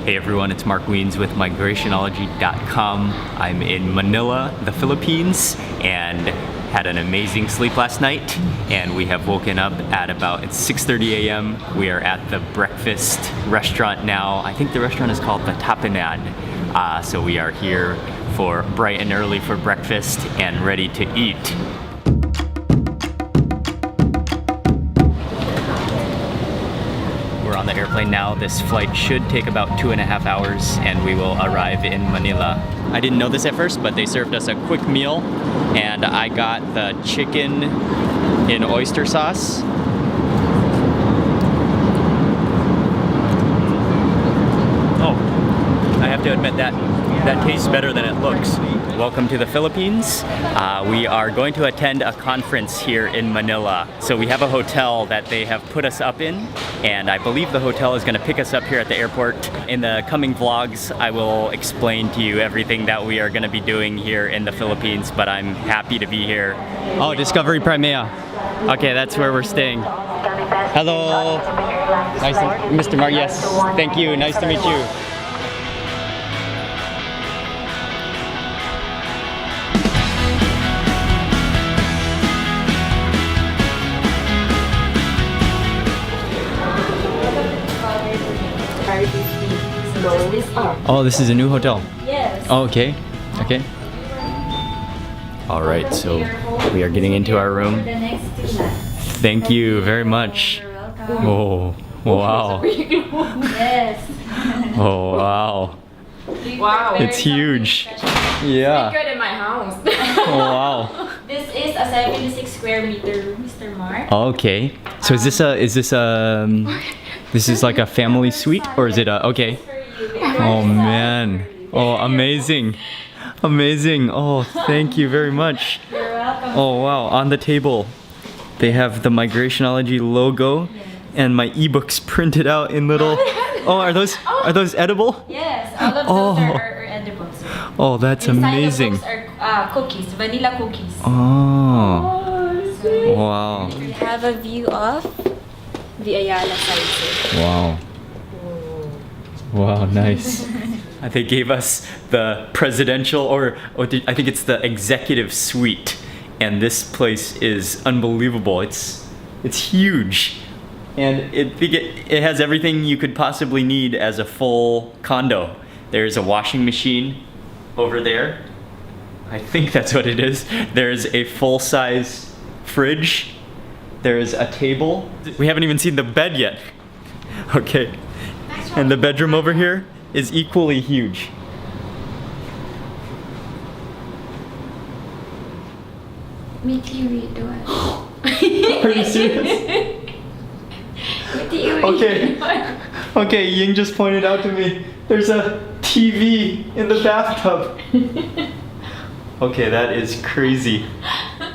Hey everyone, it's Mark Weens with Migrationology.com. I'm in Manila, the Philippines, and had an amazing sleep last night, and we have woken up at about, it's 6:30 a.m. We are at the breakfast restaurant now. I think the restaurant is called the Tapenad. So we are here for bright and early for breakfast and ready to eat. We're on the airplane now. This flight should take about 2.5 hours and we will arrive in Manila. I didn't know this at first, but they served us a quick meal and I got the chicken in oyster sauce. Oh, I have to admit that tastes better than it looks. Welcome to the Philippines. We are going to attend a conference here in Manila. So we have a hotel that they have put us up in, and I believe the hotel is going to pick us up here at the airport. In the coming vlogs, I will explain to you everything that we are going to be doing here in the Philippines, but I'm happy to be here. Oh, Discovery Primea. Okay, that's where we're staying. Hello. Nice to, Mr. Mark, yes. Thank you. Nice to meet you. Oh, this is a new hotel? Yes. Oh, okay. Okay. All right, so we are getting into our room. Thank you very much. Oh, wow. Yes. Oh, wow. Wow. It's huge. Yeah. Bigger than my house. Oh, wow. This is a 76 square meter room, Mr. Mark. Okay. So is this like a family suite or is it a, okay. Oh man. Oh, amazing. Amazing. Oh, thank you very much. You're welcome. Oh wow, on the table they have the Migrationology logo and my ebooks printed out in little. Oh, are those edible? Yes, all of Oh. those are edibles. Oh, that's amazing. Inside the books are cookies, vanilla cookies. Oh. Wow. We have a view of the Ayala side. Wow. Wow, nice. They gave us the presidential, I think it's the executive suite, and this place is unbelievable. It's huge, and it has everything you could possibly need as a full condo. There's a washing machine over there. I think that's what it is. There's a full-size fridge. There's a table. We haven't even seen the bed yet. Okay. And the bedroom over here is equally huge. May TV doon. Are you serious? May TV. Okay. Okay, Ying just pointed out to me there's a TV in the bathtub. Okay, that is crazy.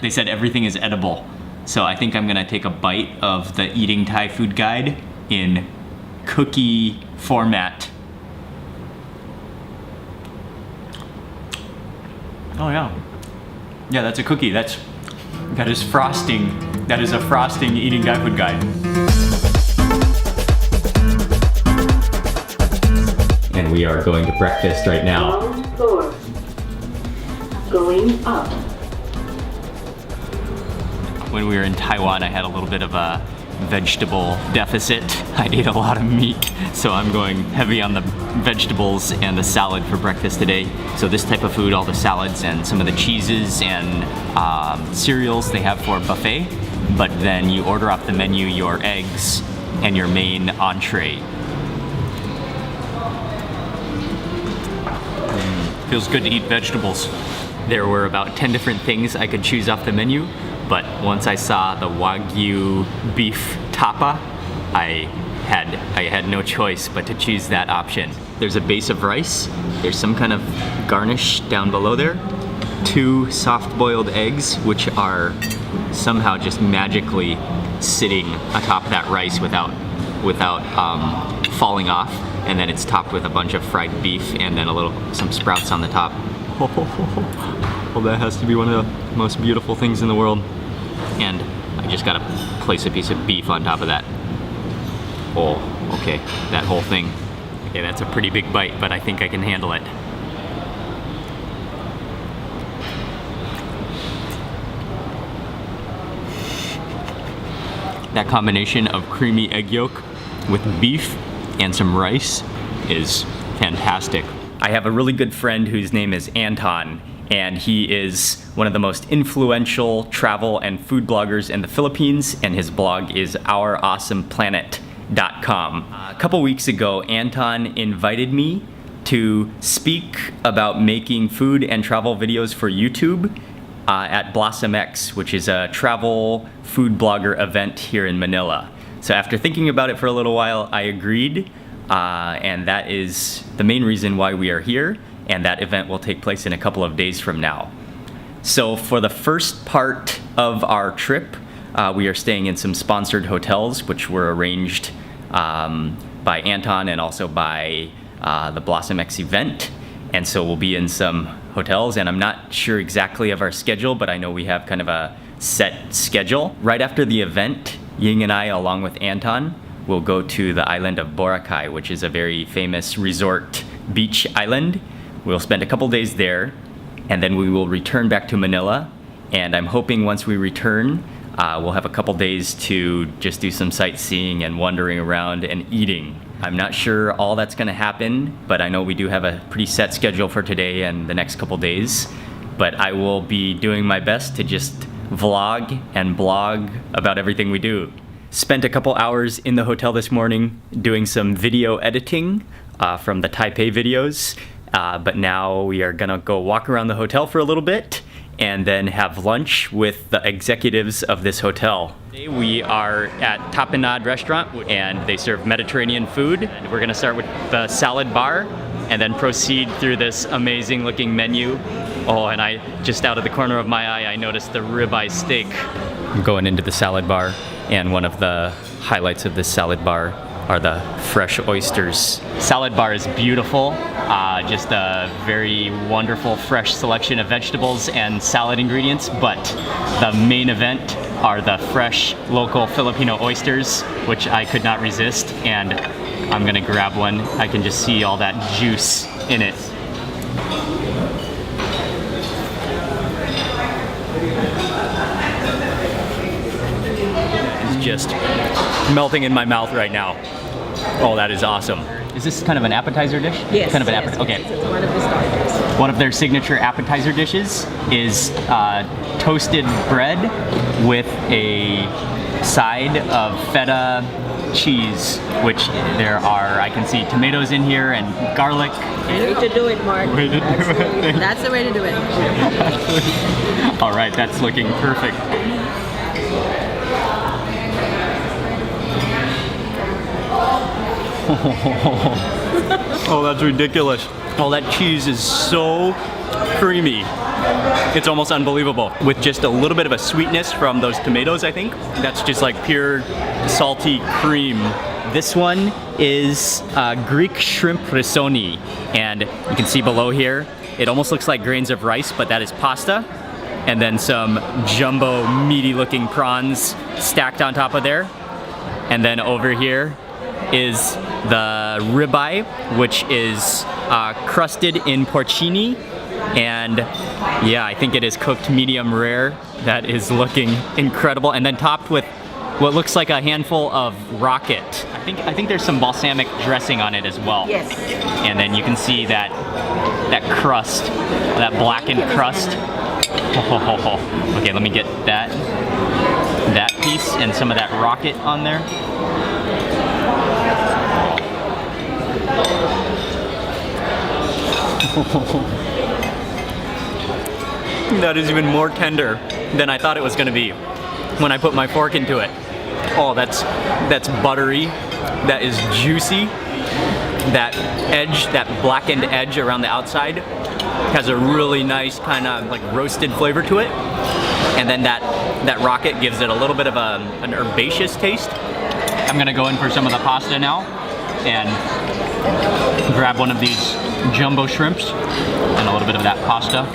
They said everything is edible. So I think I'm gonna take a bite of the Eating Thai Food Guide in cookie format. Oh yeah. Yeah, that's a cookie. That is frosting. That is a frosting Eating Thai Food Guide. And we are going to breakfast right now. Ground floor. Going up. When we were in Taiwan, I had a little bit of a vegetable deficit. I ate a lot of meat, so I'm going heavy on the vegetables and the salad for breakfast today. So this type of food, all the salads and some of the cheeses and cereals they have for buffet, but then you order off the menu your eggs and your main entree. Feels good to eat vegetables. There were about 10 different things I could choose off the menu, but once I saw the Wagyu beef tapa, I had no choice but to choose that option. There's a base of rice, there's some kind of garnish down below there, 2 soft-boiled eggs, which are somehow just magically sitting atop that rice without falling off, and then it's topped with a bunch of fried beef and then some sprouts on the top. Well, that has to be one of the most beautiful things in the world. And I just gotta place a piece of beef on top of that. Oh, okay, that whole thing Okay, that's a pretty big bite, but I think I can handle it. That combination of creamy egg yolk with beef and some rice is fantastic. I have a really good friend whose name is Anton, and he is one of the most influential travel and food bloggers in the Philippines, and his blog is ourawesomeplanet.com. A couple weeks ago, Anton invited me to speak about making food and travel videos for YouTube at Blossom X, which is a travel food blogger event here in Manila. So after thinking about it for a little while, I agreed, and that is the main reason why we are here, and that event will take place in a couple of days from now. So for the first part of our trip, we are staying in some sponsored hotels, which were arranged by Anton and also by the Blossom X event. And so we'll be in some hotels, and I'm not sure exactly of our schedule, but I know we have kind of a set schedule. Right after the event, Ying and I, along with Anton, will go to the island of Boracay, which is a very famous resort beach island. We'll spend a couple days there, and then we will return back to Manila. And I'm hoping once we return, we'll have a couple days to just do some sightseeing and wandering around and eating. I'm not sure all that's gonna happen, but I know we do have a pretty set schedule for today and the next couple days. But I will be doing my best to just vlog and blog about everything we do. Spent a couple hours in the hotel this morning doing some video editing from the Taipei videos, but now we are gonna go walk around the hotel for a little bit and then have lunch with the executives of this hotel. Today we are at Tapenade restaurant, and they serve Mediterranean food. And we're gonna start with the salad bar and then proceed through this amazing looking menu. Oh, and I, just out of the corner of my eye, I noticed the ribeye steak. I'm going into the salad bar, and one of the highlights of this salad bar are the fresh oysters. Salad bar is beautiful, just a very wonderful fresh selection of vegetables and salad ingredients, but the main event are the fresh local Filipino oysters, which I could not resist, and I'm gonna grab one. I can just see all that juice in it. It's just melting in my mouth right now. Oh, that is awesome. Is this kind of an appetizer dish? Yes. Kind of an yes, appetizer. Okay. It's one of the starters. One of their signature appetizer dishes is toasted bread with a side of feta cheese, which there are, I can see tomatoes in here and garlic. Way to do it, Mark. Way to do it. That's the way to do it. All right, that's looking perfect. Oh, that's ridiculous. Oh, that cheese is so creamy. It's almost unbelievable. With just a little bit of a sweetness from those tomatoes, I think. That's just like pure salty cream. This one is Greek shrimp risotto, and you can see below here, it almost looks like grains of rice, but that is pasta. And then some jumbo meaty looking prawns stacked on top of there. And then over here is the ribeye, which is crusted in porcini, and yeah, I think it is cooked medium rare. That is looking incredible, and then topped with what looks like a handful of rocket. I think there's some balsamic dressing on it as well. Yes. And then you can see that crust, that blackened crust. Okay, let me get that piece and some of that rocket on there. That is even more tender than I thought it was going to be when I put my fork into it. Oh, that's buttery. That is juicy. That edge, that blackened edge around the outside has a really nice kind of like roasted flavor to it. And then that rocket gives it a little bit of an herbaceous taste. I'm going to go in for some of the pasta now and grab one of these jumbo shrimps and a little bit of that pasta.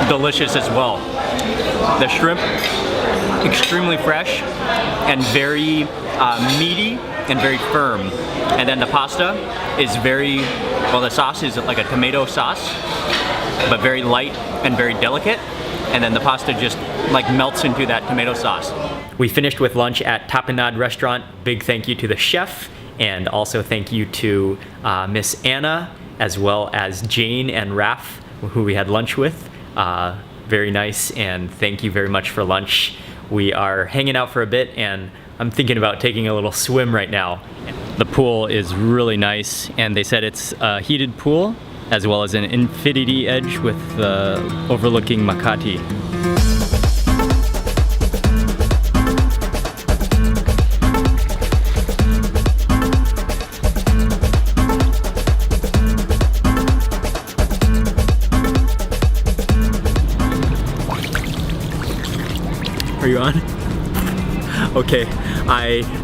delicious as well. The shrimp, extremely fresh and very meaty and very firm. And then the pasta is very, well, the sauce is like a tomato sauce, but very light and very delicate. And then the pasta just like melts into that tomato sauce. We finished with lunch at Tapenade restaurant. Big thank you to the chef, and also thank you to Miss Anna, as well as Jane and Raf, who we had lunch with. Very nice, and thank you very much for lunch. We are hanging out for a bit, and I'm thinking about taking a little swim right now. The pool is really nice, and they said it's a heated pool, as well as an infinity edge with overlooking Makati. Are you on? Okay,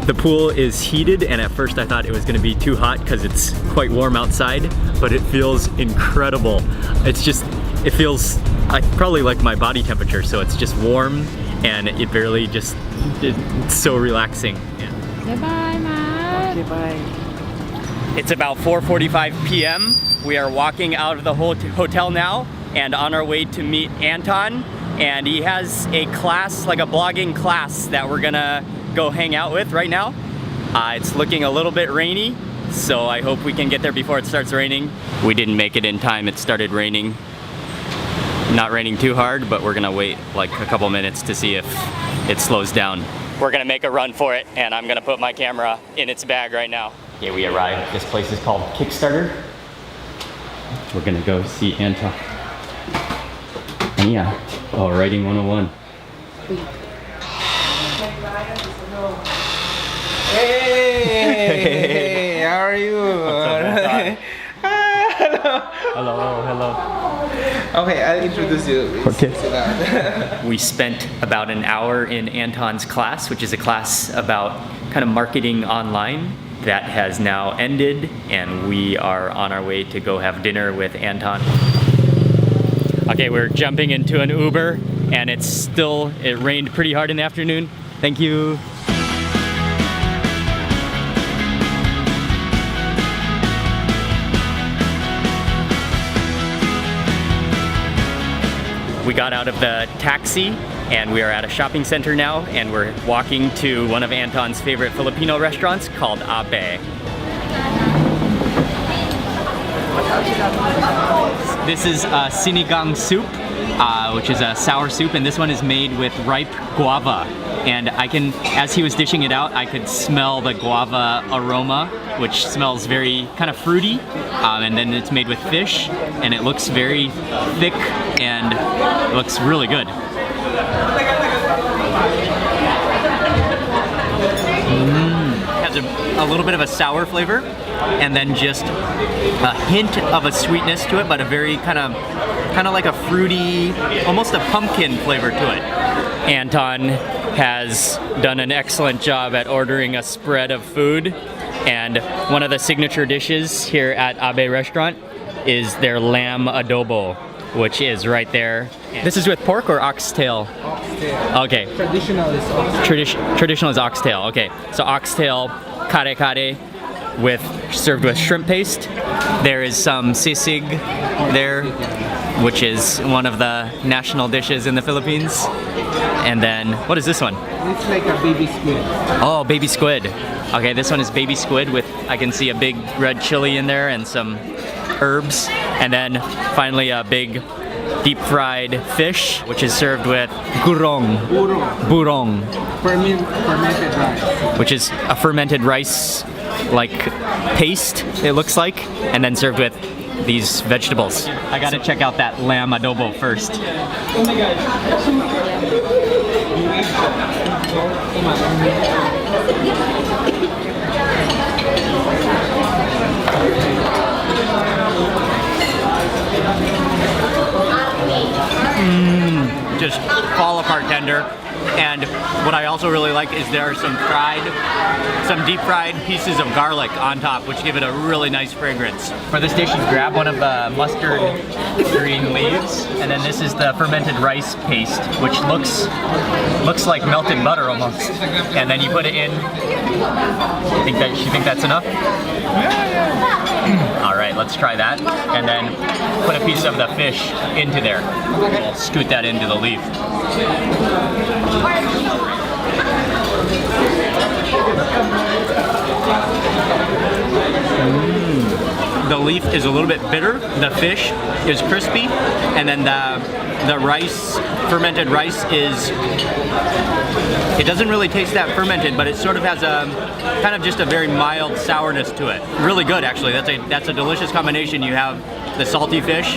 the pool is heated, and at first I thought it was gonna be too hot because it's quite warm outside, but it feels incredible. It feels probably like my body temperature, so it's just warm, and it's so relaxing. Yeah. Bye-bye, Ma. Okay, bye. It's about 4:45 p.m. We are walking out of the hotel now, and on our way to meet Anton. And he has a class, like a blogging class, that we're gonna go hang out with right now. It's looking a little bit rainy, so I hope we can get there before it starts raining. We didn't make it in time, it started raining. Not raining too hard, but we're gonna wait like a couple minutes to see if it slows down. We're gonna make a run for it, and I'm gonna put my camera in its bag right now. Okay, we arrived. This place is called Kickstarter. We're gonna go see Anton. Yeah. Oh, writing 101. Hey, how are you? Hello. Okay, I'll introduce you. Okay. Sit down. We spent about an hour in Anton's class, which is a class about kind of marketing online. That has now ended, and we are on our way to go have dinner with Anton. Okay, we're jumping into an Uber, and it rained pretty hard in the afternoon. Thank you. We got out of the taxi, and we are at a shopping center now, and we're walking to one of Anton's favorite Filipino restaurants called Abe. This is sinigang soup, which is a sour soup, and this one is made with ripe guava. And as he was dishing it out, I could smell the guava aroma, which smells very kind of fruity. And then it's made with fish, and it looks very thick and it looks really good. Has a little bit of a sour flavor, and then just a hint of a sweetness to it, but a very kind of like a fruity, almost a pumpkin flavor to it. Anton has done an excellent job at ordering a spread of food, and one of the signature dishes here at Abe restaurant is their lamb adobo, which is right there. This is with pork or oxtail? Oxtail. Okay. Traditional is oxtail. Traditional is oxtail. Okay, so oxtail kare kare served with shrimp paste. There is some sisig there, which is one of the national dishes in the Philippines. And then, what is this one? It's like a baby squid. Oh, baby squid. Okay, this one is baby squid with, I can see a big red chili in there and some herbs. And then finally a big deep fried fish, which is served with gurong. Burong. Fermented rice. Which is a fermented rice like paste, it looks like, and then served with these vegetables. I gotta check out that lamb adobo first. Just fall apart tender, and what I also really like is there are some deep fried pieces of garlic on top, which give it a really nice fragrance. For this dish, you grab one of the mustard green leaves, and then this is the fermented rice paste, which looks like melted butter almost. And then you put it in. You think that's enough? All right, let's try that. And then put a piece of the fish into there. We'll scoot that into the leaf. The leaf is a little bit bitter, the fish is crispy, and then the rice, fermented rice it doesn't really taste that fermented, but it sort of has a kind of just a very mild sourness to it. Really good, actually. That's a delicious combination. You have the salty fish,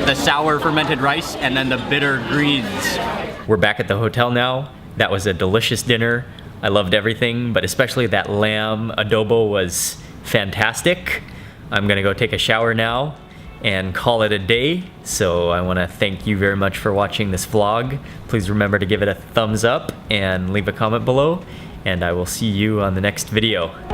the sour fermented rice, and then the bitter greens. We're back at the hotel now. That was a delicious dinner. I loved everything, but especially that lamb adobo was fantastic. I'm gonna go take a shower now and call it a day. So I wanna thank you very much for watching this vlog. Please remember to give it a thumbs up and leave a comment below, and I will see you on the next video.